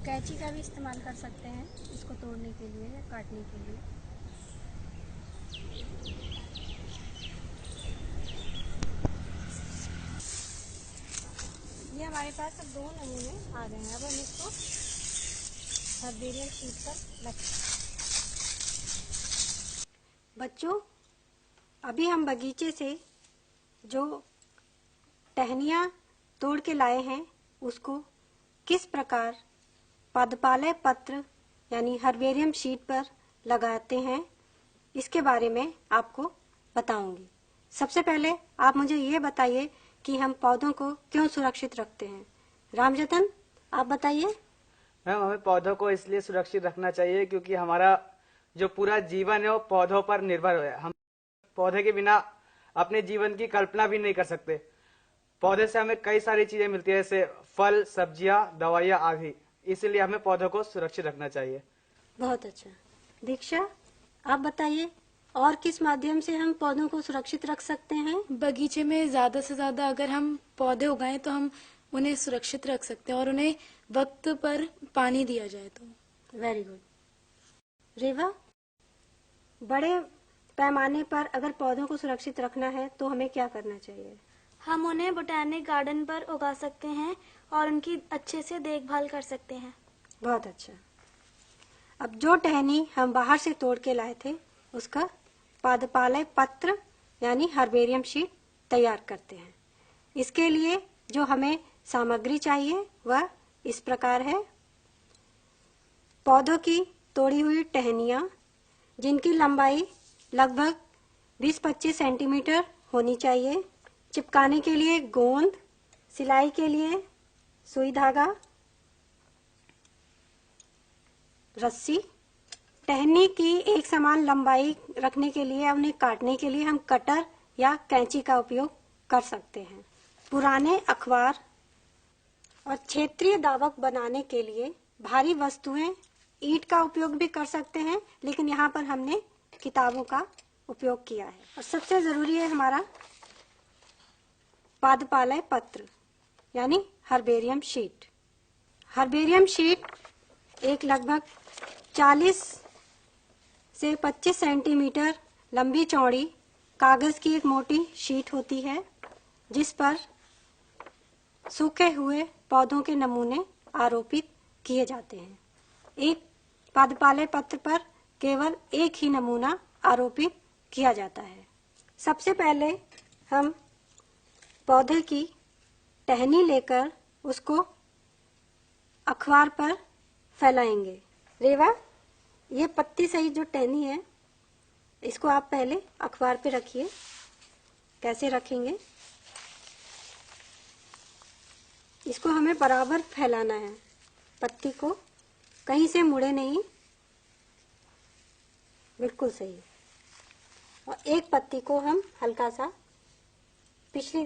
कैंची का भी इस्तेमाल कर सकते हैं इसको तोड़ने के लिए या काटने के लिए। ये हमारे पास अब 2 नमूने आ गए हैं। अब हम इसको हर्बेरियम शीट पर रखें। बच्चों, अभी हम बगीचे से जो टहनियाँ तोड़ के लाए हैं उसको किस प्रकार पादपालय पत्र यानी हर्बेरियम शीट पर लगाते हैं इसके बारे में आपको बताऊंगी। सबसे पहले आप मुझे ये बताइए कि हम पौधों को क्यों सुरक्षित रखते हैं। रामजतन, आप बताइए। मैम, हमें पौधों को इसलिए सुरक्षित रखना चाहिए क्योंकि हमारा जो पूरा जीवन है वो पौधों पर निर्भर है। हम पौधे के बिना अपने जीवन की कल्पना भी नहीं कर सकते। पौधे से हमें कई सारी चीजें मिलती है, जैसे फल, सब्जियां, दवाइयां आदि। इसलिए हमें पौधों को सुरक्षित रखना चाहिए। बहुत अच्छा। दीक्षा, आप बताइए और किस माध्यम से हम पौधों को सुरक्षित रख सकते हैं। बगीचे में ज्यादा से ज्यादा अगर हम पौधे उगाएं तो हम उन्हें सुरक्षित रख सकते हैं और उन्हें वक्त पर पानी दिया जाए तो। Very good. रेवा, बड़े पैमाने पर अगर पौधों को सुरक्षित रखना है तो हमें क्या करना चाहिए। हम उन्हें बोटैनिक गार्डन पर उगा सकते हैं और उनकी अच्छे से देखभाल कर सकते हैं। बहुत अच्छा। अब जो टहनी हम बाहर से तोड़ के लाए थे उसका पादपालय पत्र यानी हर्बेरियम शीट तैयार करते हैं। इसके लिए जो हमें सामग्री चाहिए वह इस प्रकार है। पौधों की तोड़ी हुई टहनियाँ जिनकी लंबाई लगभग 20-25 सेंटीमीटर होनी चाहिए। चिपकाने के लिए गोंद, सिलाई के लिए सुई धागा, रस्सी। टहनी की एक समान लंबाई रखने के लिए उन्हें काटने के लिए हम कटर या कैंची का उपयोग कर सकते हैं। पुराने अखबार और क्षेत्रीय दावक बनाने के लिए भारी वस्तुएं ईंट का उपयोग भी कर सकते हैं, लेकिन यहाँ पर हमने किताबों का उपयोग किया है। और सबसे जरूरी है हमारा पादपालय पत्र यानी हर्बेरियम शीट। हर्बेरियम शीट एक लगभग 40 से 25 सेंटीमीटर लंबी चौड़ी कागज की एक मोटी शीट होती है जिस पर सूखे हुए पौधों के नमूने आरोपित किए जाते हैं। एक पादपालय पत्र पर केवल एक ही नमूना आरोपित किया जाता है। सबसे पहले हम पौधे की टहनी लेकर उसको अखबार पर फैलाएंगे। रेवा, ये पत्ती सहित जो टहनी है इसको आप पहले अखबार पे रखिए। कैसे रखेंगे? इसको हमें बराबर फैलाना है, पत्ती को कहीं से मुड़े नहीं, बिल्कुल सही। और एक पत्ती को हम हल्का सा पिछली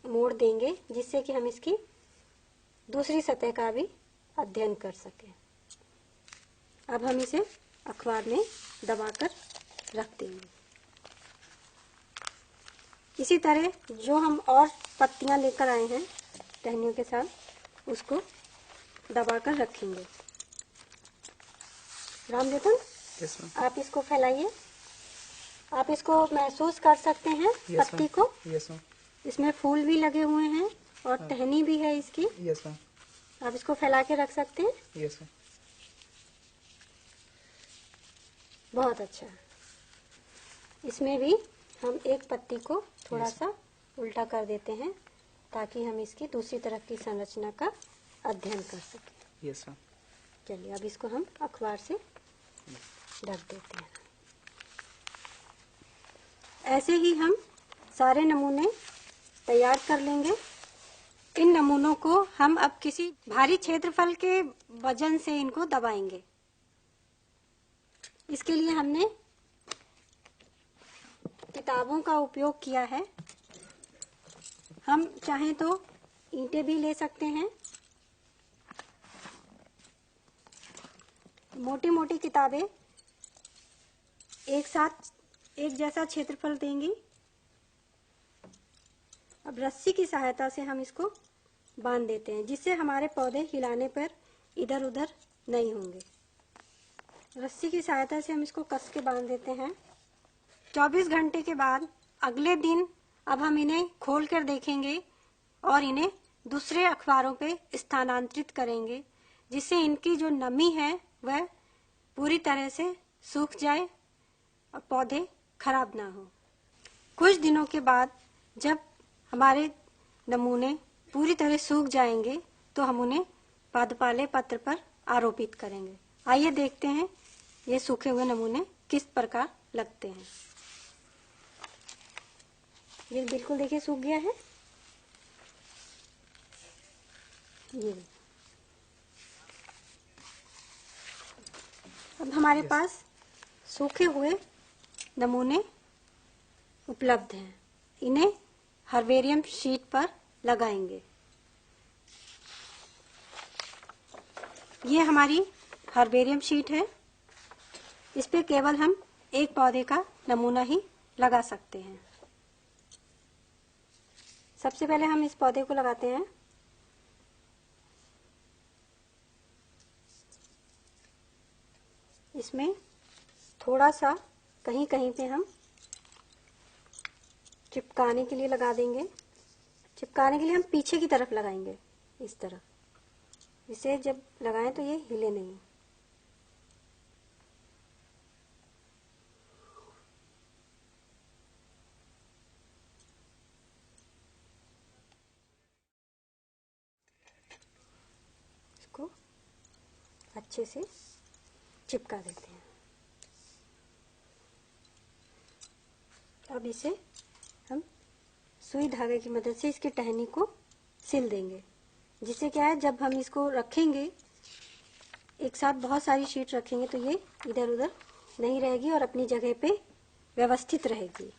मोड़ देंगे जिससे कि हम इसकी दूसरी सतह का भी अध्ययन कर सकें। अब हम इसे अखबार में दबाकर रख देंगे। इसी तरह जो हम और पत्तियां लेकर आए हैं टहनियों के साथ उसको दबाकर रखेंगे। रामजतन, आप इसको फैलाइए। आप इसको महसूस कर सकते हैं पत्ती को। इसमें फूल भी लगे हुए हैं और टहनी भी है इसकी। आप इसको फैला के रख सकते हैं। बहुत अच्छा। इसमें भी हम एक पत्ती को थोड़ा सा उल्टा कर देते हैं ताकि हम इसकी दूसरी तरफ की संरचना का अध्ययन कर सकें। चलिए, अब इसको हम अखबार से ढक देते हैं। ऐसे ही हम सारे नमूने तैयार कर लेंगे। इन नमूनों को हम अब किसी भारी क्षेत्रफल के वजन से इनको दबाएंगे। इसके लिए हमने किताबों का उपयोग किया है। हम चाहें तो ईंटें भी ले सकते हैं। मोटी मोटी किताबें एक साथ एक जैसा क्षेत्रफल देंगी। अब रस्सी की सहायता से हम इसको बांध देते हैं जिससे हमारे पौधे हिलाने पर इधर उधर नहीं होंगे। रस्सी की सहायता से हम इसको कस के बांध देते हैं। 24 घंटे के बाद अगले दिन अब हम इन्हें खोल कर देखेंगे और इन्हें दूसरे अखबारों पे स्थानांतरित करेंगे, जिससे इनकी जो नमी है वह पूरी तरह से सूख जाए और पौधे खराब ना हो। कुछ दिनों के बाद जब हमारे नमूने पूरी तरह सूख जाएंगे तो हम उन्हें पादपाले पत्र पर आरोपित करेंगे। आइए देखते हैं ये सूखे हुए नमूने किस प्रकार लगते हैं। ये बिल्कुल देखिए सूख गया है। ये अब हमारे पास सूखे हुए नमूने उपलब्ध हैं। इन्हें हर्बेरियम शीट पर लगाएंगे। ये हमारी हर्बेरियम शीट है। इस पे केवल हम एक पौधे का नमूना ही लगा सकते हैं। सबसे पहले हम इस पौधे को लगाते हैं। इसमें थोड़ा सा कहीं कहीं पे हम चिपकाने के लिए लगा देंगे। चिपकाने के लिए हम पीछे की तरफ लगाएंगे, इस तरह। इसे जब लगाएं तो ये हिले नहीं। इसको अच्छे से चिपका देते हैं। अब इसे हम सुई धागे की मदद से इसकी टहनी को सिल देंगे, जिससे क्या है, जब हम इसको रखेंगे एक साथ बहुत सारी शीट रखेंगे तो ये इधर उधर नहीं रहेगी और अपनी जगह पे व्यवस्थित रहेगी।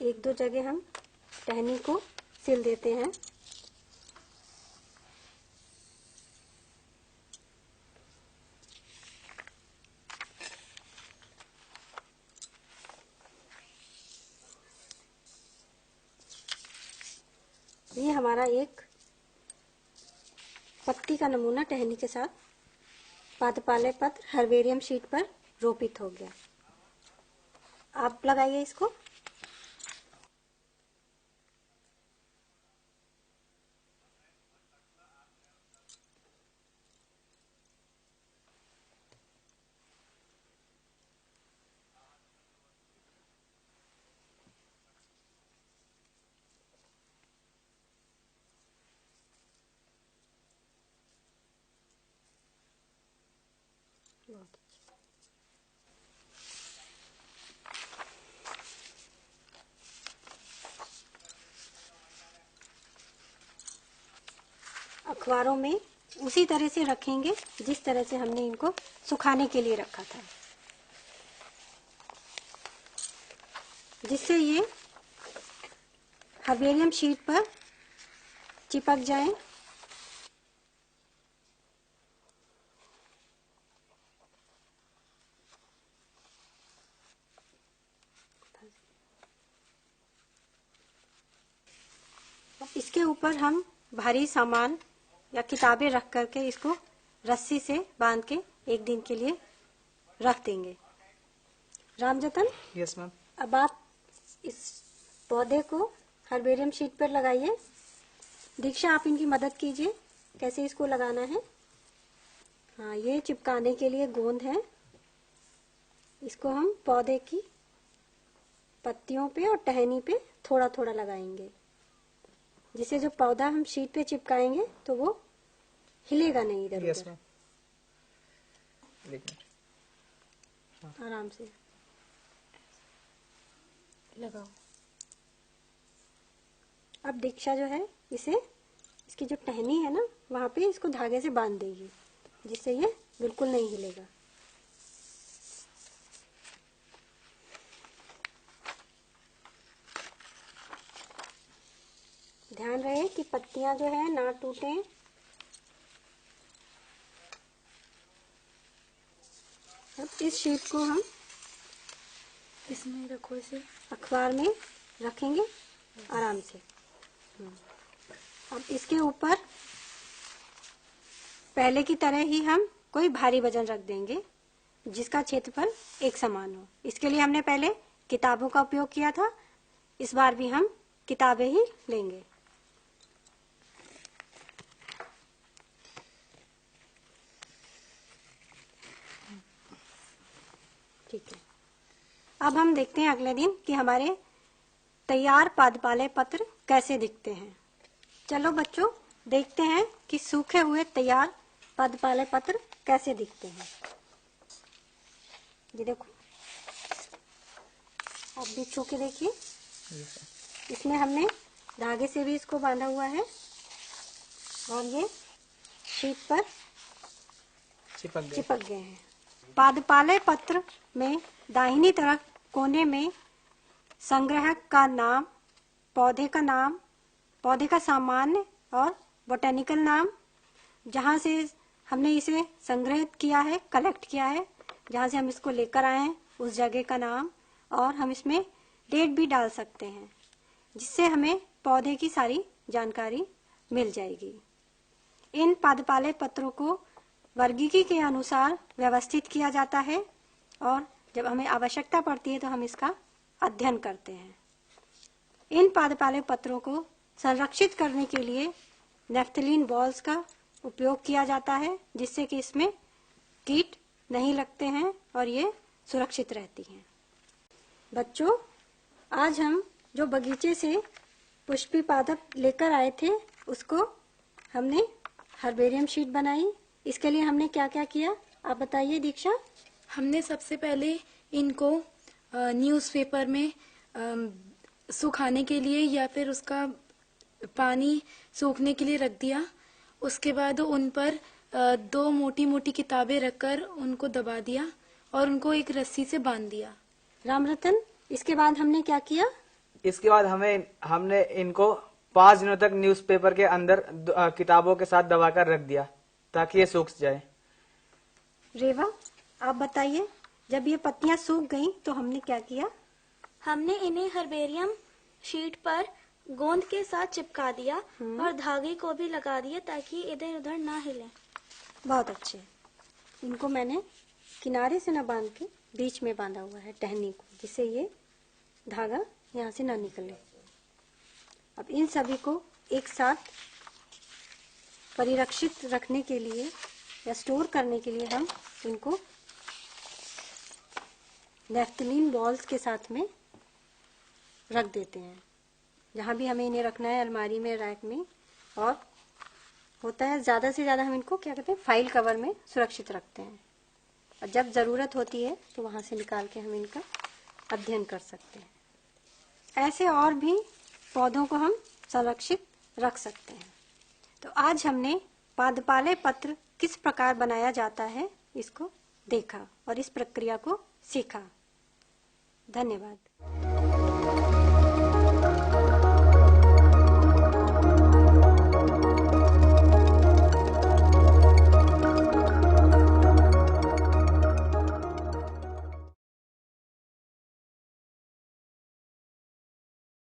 एक दो जगह हम टहनी को सिल देते हैं। ये हमारा एक पत्ती का नमूना टहनी के साथ पादपाले पत्र हर्बेरियम शीट पर रोपित हो गया। आप लगाइए इसको। बहुत अच्छा। अखबारों में उसी तरह से रखेंगे जिस तरह से हमने इनको सुखाने के लिए रखा था, जिससे ये हर्बेरियम शीट पर चिपक जाए। इसके ऊपर हम भारी सामान या किताबें रख करके इसको रस्सी से बांध के एक दिन के लिए रख देंगे। Ramjatan, yes ma'am. अब आप इस पौधे को हर्बेरियम शीट पर लगाइए। दीक्षा, आप इनकी मदद कीजिए कैसे इसको लगाना है। हाँ, ये चिपकाने के लिए गोंद है। इसको हम पौधे की पत्तियों पे और टहनी पे थोड़ा थोड़ा लगाएंगे, जिससे जो पौधा हम शीट पे चिपकाएंगे तो वो हिलेगा नहीं इधर यस उधर। मैम। आराम से लगाओ। अब दीक्षा जो है इसे, इसकी जो टहनी है ना, वहां पे इसको धागे से बांध देगी, जिससे ये बिल्कुल नहीं हिलेगा। ध्यान रहे कि पत्तियां जो है ना टूटें। अब इस शीट को हम इसमें रखो इसे। अखबार में रखेंगे आराम से। अब इसके ऊपर पहले की तरह ही हम कोई भारी वजन रख देंगे जिसका क्षेत्रफल एक समान हो। इसके लिए हमने पहले किताबों का उपयोग किया था, इस बार भी हम किताबें ही लेंगे। ठीक है, अब हम देखते हैं अगले दिन कि हमारे तैयार पादपाले पत्र कैसे दिखते हैं। चलो बच्चों, देखते हैं कि सूखे हुए तैयार पादपाले पत्र कैसे दिखते हैं। ये देखो, आप भी छू के देखिए। इसमें हमने धागे से भी इसको बांधा हुआ है और ये शीट पर चिपक गए हैं। पादपाले पत्र में दाहिनी तरफ कोने में संग्राहक का नाम, पौधे का नाम, पौधे का सामान्य और बोटेनिकल नाम, जहाँ से हमने इसे संग्रहित किया है, कलेक्ट किया है, जहाँ से हम इसको लेकर आए हैं उस जगह का नाम, और हम इसमें डेट भी डाल सकते हैं जिससे हमें पौधे की सारी जानकारी मिल जाएगी। इन पादपाले पत्रों को वर्गीकी के अनुसार व्यवस्थित किया जाता है और जब हमें आवश्यकता पड़ती है तो हम इसका अध्ययन करते हैं। इन पादपाले पत्रों को संरक्षित करने के लिए नेफ्थलीन बॉल्स का उपयोग किया जाता है जिससे कि इसमें कीट नहीं लगते हैं और ये सुरक्षित रहती हैं। बच्चों, आज हम जो बगीचे से पुष्पी पादप लेकर आए थे उसको हमने हर्बेरियम शीट बनाई। इसके लिए हमने क्या क्या किया, आप बताइए दीक्षा। हमने सबसे पहले इनको न्यूज़पेपर में सुखाने के लिए या फिर उसका पानी सूखने के लिए रख दिया। उसके बाद उन पर दो मोटी मोटी किताबें रखकर उनको दबा दिया और उनको एक रस्सी से बांध दिया। रामरतन, इसके बाद हमने क्या किया? इसके बाद हमने इनको 5 दिनों तक न्यूज़पेपर के अंदर किताबों के साथ दबाकर रख दिया ताकि ये सूख जाए। रेवा, आप बताइए, जब ये पत्तियां सूख गईं तो हमने क्या किया? हमने इन्हें हर्बेरियम शीट पर गोंद के साथ चिपका दिया और धागे को भी लगा दिया ताकि इधर उधर ना हिले। बहुत अच्छे। इनको मैंने किनारे से न बांध के बीच में बांधा हुआ है टहनी को, जिससे ये धागा यहाँ से ना निकले। अब इन सभी को एक साथ परिरक्षित रखने के लिए या स्टोर करने के लिए हम इनको नेफ्थलीन बॉल्स के साथ में रख देते हैं। जहाँ भी हमें इन्हें रखना है, अलमारी में, रैक में, और होता है ज़्यादा से ज़्यादा हम इनको क्या कहते हैं, फाइल कवर में सुरक्षित रखते हैं। और जब ज़रूरत होती है तो वहाँ से निकाल के हम इनका अध्ययन कर सकते हैं। ऐसे और भी पौधों को हम संरक्षित रख सकते हैं। तो आज हमने पादपाले पत्र किस प्रकार बनाया जाता है इसको देखा और इस प्रक्रिया को सीखा। धन्यवाद।